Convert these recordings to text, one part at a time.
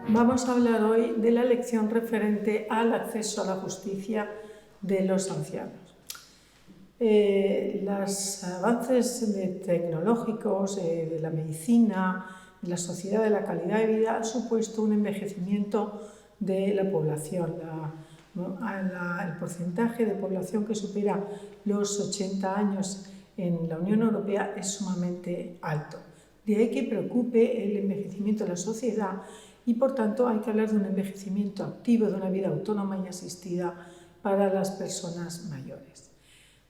Vamos a hablar hoy de la lección referente al acceso a la justicia de los ancianos. Los avances tecnológicos, de la medicina, de la sociedad, de la calidad de vida, han supuesto un envejecimiento de la población. El porcentaje de población que supera los 80 años en la Unión Europea es sumamente alto. De ahí que preocupe el envejecimiento de la sociedad y, por tanto, hay que hablar de un envejecimiento activo, de una vida autónoma y asistida para las personas mayores.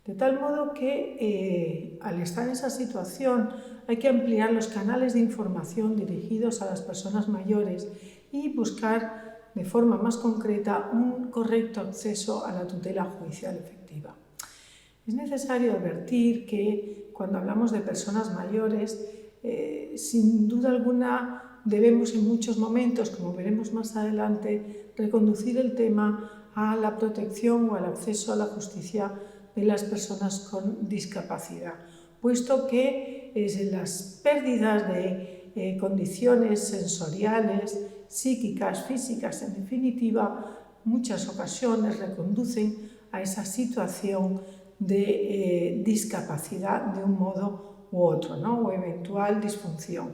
De tal modo que, al estar en esa situación, hay que ampliar los canales de información dirigidos a las personas mayores y buscar de forma más concreta un correcto acceso a la tutela judicial efectiva. Es necesario advertir que cuando hablamos de personas mayores, sin duda alguna debemos en muchos momentos, como veremos más adelante, reconducir el tema a la protección o al acceso a la justicia de las personas con discapacidad, puesto que las pérdidas de condiciones sensoriales, psíquicas, físicas, en definitiva, muchas ocasiones reconducen a esa situación de discapacidad de un modo u otro, ¿no? O eventual disfunción.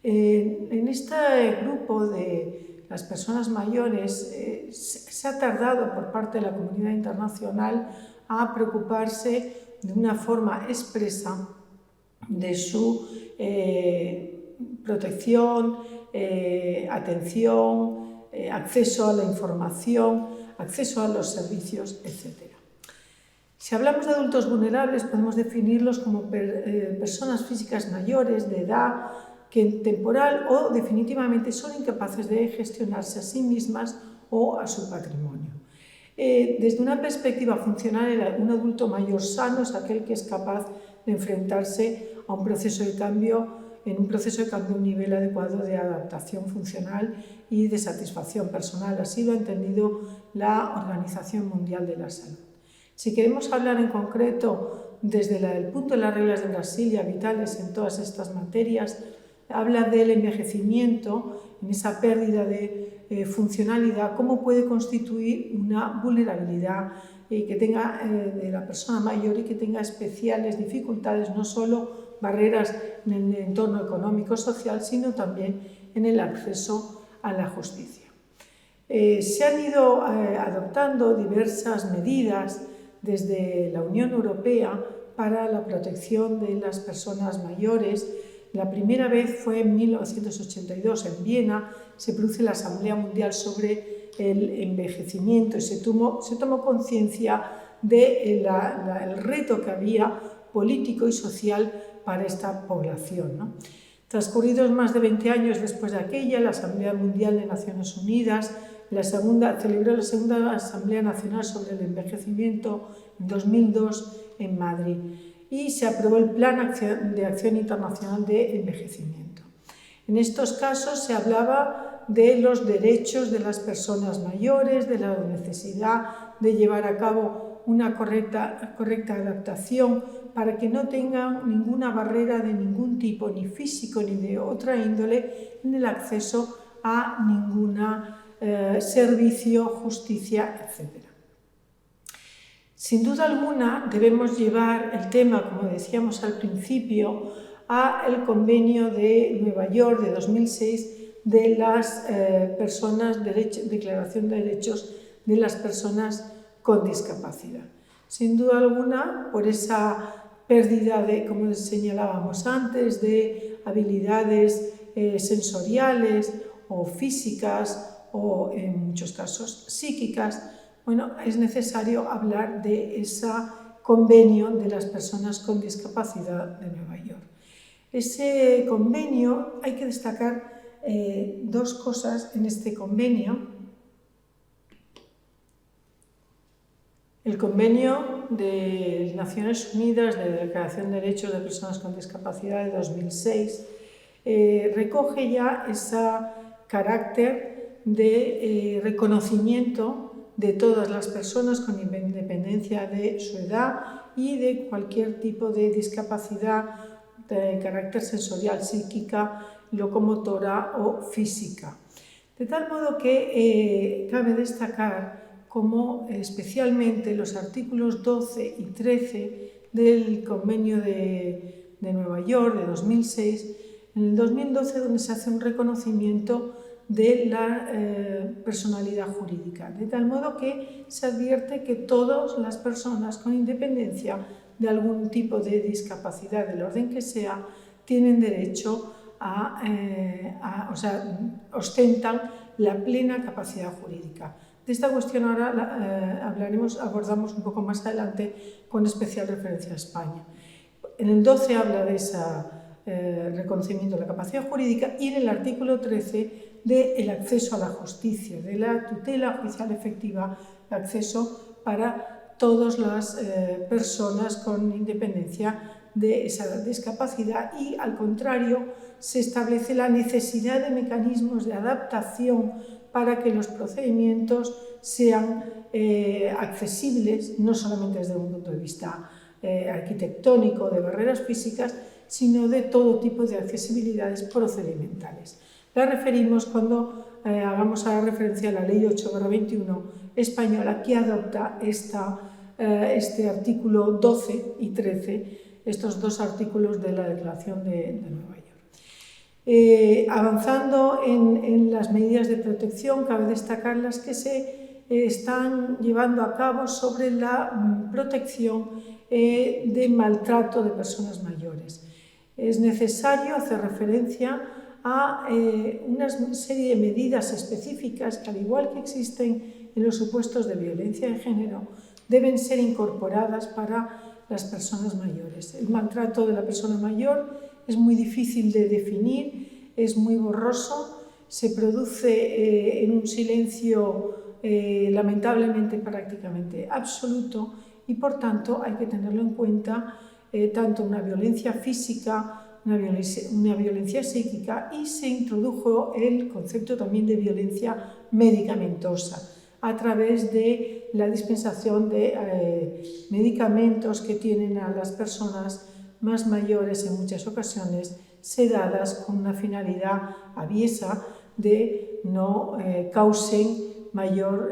En este grupo de las personas mayores se ha tardado por parte de la comunidad internacional a preocuparse de una forma expresa de su protección, atención, acceso a la información, acceso a los servicios, etc. Si hablamos de adultos vulnerables, podemos definirlos como personas físicas mayores de edad que temporal o definitivamente son incapaces de gestionarse a sí mismas o a su patrimonio. Desde una perspectiva funcional, un adulto mayor sano es aquel que es capaz de enfrentarse a un proceso de cambio, a un nivel adecuado de adaptación funcional y de satisfacción personal. Así lo ha entendido la Organización Mundial de la Salud. Si queremos hablar en concreto desde el punto de las reglas de Brasilia, vitales en todas estas materias, habla del envejecimiento, en esa pérdida de funcionalidad, cómo puede constituir una vulnerabilidad que tenga de la persona mayor y que tenga especiales dificultades, no solo barreras en el entorno económico-social, sino también en el acceso a la justicia. Se han ido adoptando diversas medidas desde la Unión Europea para la protección de las personas mayores. La primera vez fue en 1982 en Viena, se produce la Asamblea Mundial sobre el envejecimiento y se tomó conciencia del reto que había político y social para esta población, ¿no? Transcurridos más de 20 años después de aquella, la Asamblea Mundial de Naciones Unidas celebró la segunda Asamblea Nacional sobre el Envejecimiento en 2002 en Madrid y se aprobó el Plan de Acción Internacional de Envejecimiento. En estos casos se hablaba de los derechos de las personas mayores, de la necesidad de llevar a cabo una correcta adaptación para que no tengan ninguna barrera de ningún tipo, ni físico ni de otra índole, en el acceso a ningún servicio, justicia, etc. Sin duda alguna debemos llevar el tema, como decíamos al principio, al convenio de Nueva York de 2006 de las Declaración de Derechos de las Personas con Discapacidad. Sin duda alguna, por esa pérdida de, como señalábamos antes, de habilidades sensoriales o físicas o en muchos casos psíquicas, bueno, es necesario hablar de ese convenio de las personas con discapacidad de Nueva York. Ese convenio, hay que destacar dos cosas en este convenio. El convenio de Naciones Unidas de Declaración de Derechos de Personas con Discapacidad de 2006 recoge ya ese carácter de reconocimiento de todas las personas con independencia de su edad y de cualquier tipo de discapacidad de carácter sensorial, psíquica, locomotora o física. De tal modo que cabe destacar como especialmente los artículos 12 y 13 del Convenio de Nueva York de 2006, en el 2012 donde se hace un reconocimiento de la personalidad jurídica, de tal modo que se advierte que todas las personas con independencia de algún tipo de discapacidad del orden que sea, tienen derecho o sea, ostentan la plena capacidad jurídica. De esta cuestión ahora abordamos un poco más adelante con especial referencia a España. En el 12 habla de ese reconocimiento de la capacidad jurídica y en el artículo 13 del acceso a la justicia, de la tutela judicial efectiva, el acceso para todas las personas con independencia de esa discapacidad y, al contrario, se establece la necesidad de mecanismos de adaptación para que los procedimientos sean accesibles, no solamente desde un punto de vista arquitectónico, de barreras físicas, sino de todo tipo de accesibilidades procedimentales. La referimos cuando hagamos a referencia a la Ley 8/21 española que adopta este artículo 12 y 13, estos dos artículos de la Declaración de Nueva York. Avanzando en las medidas de protección, cabe destacar las que se están llevando a cabo sobre la protección de maltrato de personas mayores. Es necesario hacer referencia a una serie de medidas específicas que, al igual que existen en los supuestos de violencia de género, deben ser incorporadas para las personas mayores. El maltrato de la persona mayor es muy difícil de definir, es muy borroso, se produce en un silencio lamentablemente prácticamente absoluto y, por tanto, hay que tenerlo en cuenta tanto una violencia física, una violencia psíquica, y se introdujo el concepto también de violencia medicamentosa a través de la dispensación de medicamentos que tienen a las personas más mayores en muchas ocasiones sedadas con una finalidad aviesa de no causen mayor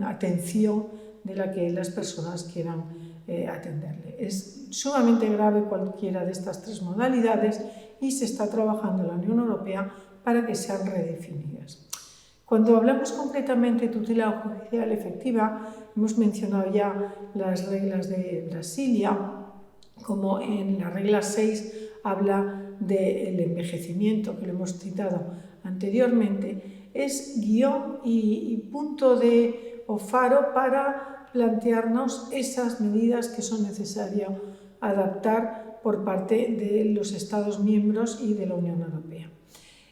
atención de la que las personas quieran atenderle. Es sumamente grave cualquiera de estas tres modalidades y se está trabajando en la Unión Europea para que sean redefinidas. Cuando hablamos concretamente de tutela judicial efectiva, hemos mencionado ya las reglas de Brasilia, como en la regla 6 habla del envejecimiento, que lo hemos citado anteriormente, es guión y punto o faro para plantearnos esas medidas que son necesarias adaptar por parte de los Estados miembros y de la Unión Europea.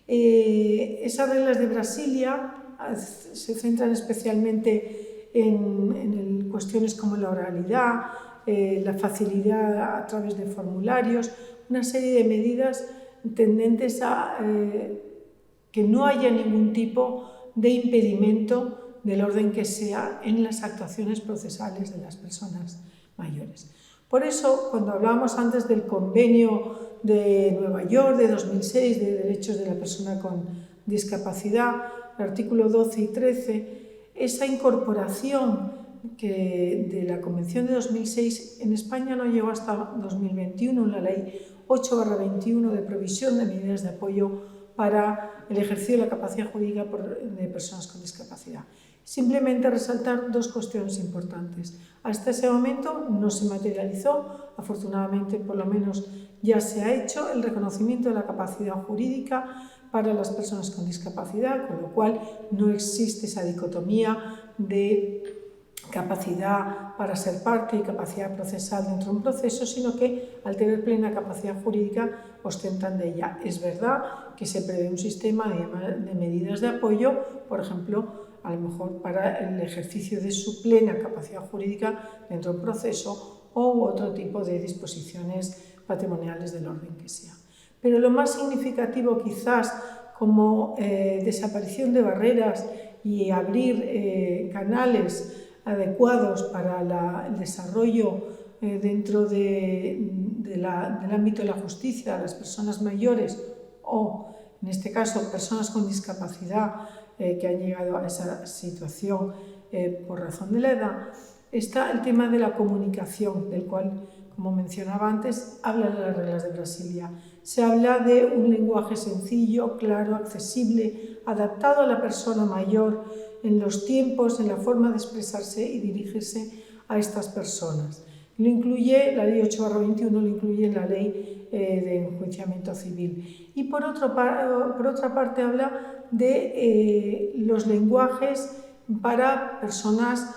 Esas reglas de Brasilia se centran especialmente en cuestiones como la oralidad, la facilidad a través de formularios, una serie de medidas tendentes a que no haya ningún tipo de impedimento del orden que sea en las actuaciones procesales de las personas mayores. Por eso, cuando hablábamos antes del Convenio de Nueva York de 2006 de derechos de la persona con discapacidad, el artículo 12 y 13, esa incorporación de la Convención de 2006 en España no llegó hasta 2021, la Ley 8/21 de provisión de medidas de apoyo para el ejercicio de la capacidad jurídica de personas con discapacidad. Simplemente resaltar dos cuestiones importantes. Hasta ese momento no se materializó, afortunadamente por lo menos ya se ha hecho el reconocimiento de la capacidad jurídica para las personas con discapacidad, con lo cual no existe esa dicotomía de capacidad para ser parte y capacidad procesal dentro de un proceso, sino que al tener plena capacidad jurídica ostentan de ella. Es verdad que se prevé un sistema de medidas de apoyo, por ejemplo, a lo mejor para el ejercicio de su plena capacidad jurídica dentro de un proceso u otro tipo de disposiciones patrimoniales del orden que sea. Pero lo más significativo quizás como desaparición de barreras y abrir canales adecuados para el desarrollo dentro del ámbito de la justicia a las personas mayores o, en este caso, personas con discapacidad que han llegado a esa situación por razón de la edad, está el tema de la comunicación, del cual, como mencionaba antes, hablan las reglas de Brasilia. Se habla de un lenguaje sencillo, claro, accesible, adaptado a la persona mayor en los tiempos, en la forma de expresarse y dirigirse a estas personas. Lo incluye, la Ley 8/21 lo incluye en la Ley de Enjuiciamiento Civil. Y por otra parte habla de los lenguajes para personas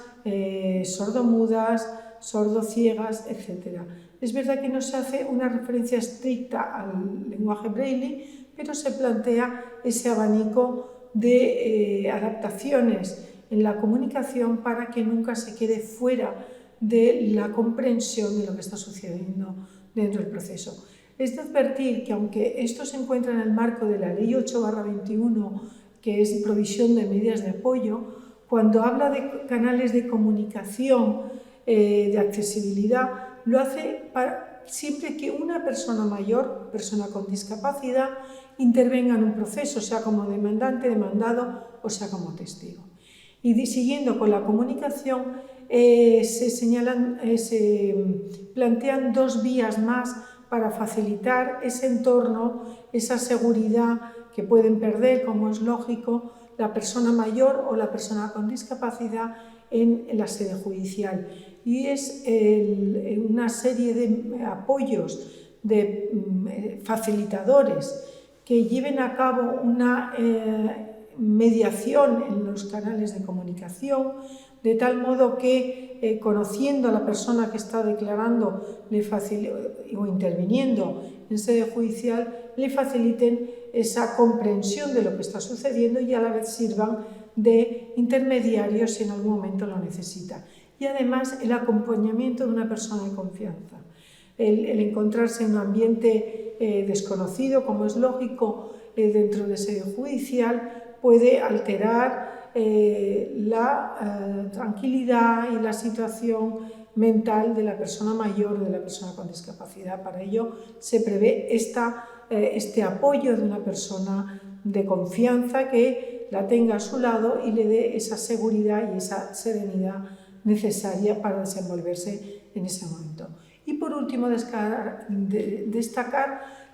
sordomudas, sordociegas, etc. Es verdad que no se hace una referencia estricta al lenguaje braille, pero se plantea ese abanico de adaptaciones en la comunicación para que nunca se quede fuera de la comprensión de lo que está sucediendo dentro del proceso. Es de advertir que aunque esto se encuentra en el marco de la Ley 8/21, que es provisión de medidas de apoyo, cuando habla de canales de comunicación, de accesibilidad, lo hace siempre que una persona mayor, persona con discapacidad, intervenga en un proceso, sea como demandante, demandado o sea como testigo. Y siguiendo con la comunicación, se plantean dos vías más para facilitar ese entorno, esa seguridad que pueden perder, como es lógico, la persona mayor o la persona con discapacidad en la sede judicial. Y es una serie de apoyos, de facilitadores que lleven a cabo una mediación en los canales de comunicación, de tal modo que, conociendo a la persona que está declarando o interviniendo en sede judicial, le faciliten esa comprensión de lo que está sucediendo y a la vez sirvan de intermediarios si en algún momento lo necesita. Y además el acompañamiento de una persona de confianza. El encontrarse en un ambiente desconocido, como es lógico, dentro de sede judicial, puede alterar la tranquilidad y la situación mental de la persona mayor, de la persona con discapacidad. Para ello se prevé este apoyo de una persona de confianza que la tenga a su lado y le dé esa seguridad y esa serenidad necesaria para desenvolverse en ese momento. Y por último, destacar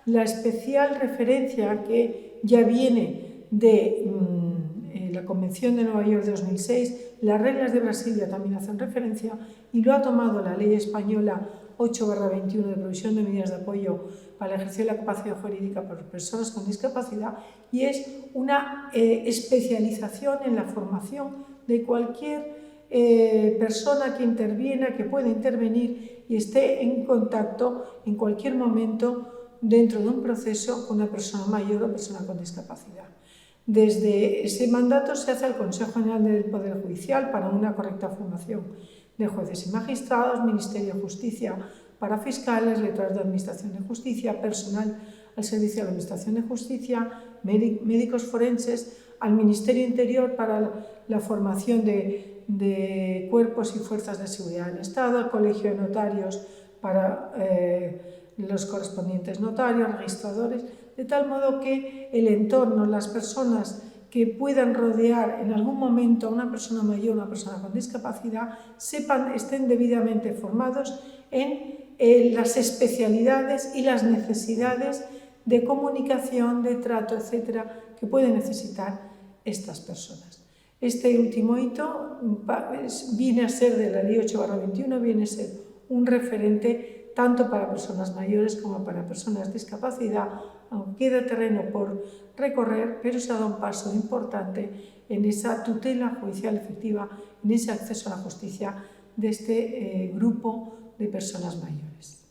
la especial referencia que ya viene de la Convención de Nueva York de 2006, las reglas de Brasilia también hacen referencia y lo ha tomado la Ley Española 8/21 de provisión de medidas de apoyo para el ejercicio de la capacidad jurídica por personas con discapacidad, y es una especialización en la formación de cualquier persona que interviene, que pueda intervenir y esté en contacto en cualquier momento dentro de un proceso con una persona mayor o persona con discapacidad. Desde ese mandato se hace al Consejo General del Poder Judicial para una correcta formación de jueces y magistrados, Ministerio de Justicia para fiscales, letrados de Administración de Justicia, personal al servicio de la Administración de Justicia, médicos forenses, al Ministerio Interior para la formación de cuerpos y fuerzas de seguridad del Estado, al Colegio de Notarios para los correspondientes notarios, registradores, de tal modo que el entorno, las personas que puedan rodear en algún momento a una persona mayor, una persona con discapacidad, estén debidamente formados en las especialidades y las necesidades de comunicación, de trato, etcétera, que pueden necesitar estas personas. Este último hito viene a ser de la Ley 8/21, viene a ser un referente tanto para personas mayores como para personas con discapacidad, aunque queda terreno por recorrer, pero se ha dado un paso importante en esa tutela judicial efectiva, en ese acceso a la justicia de este grupo de personas mayores.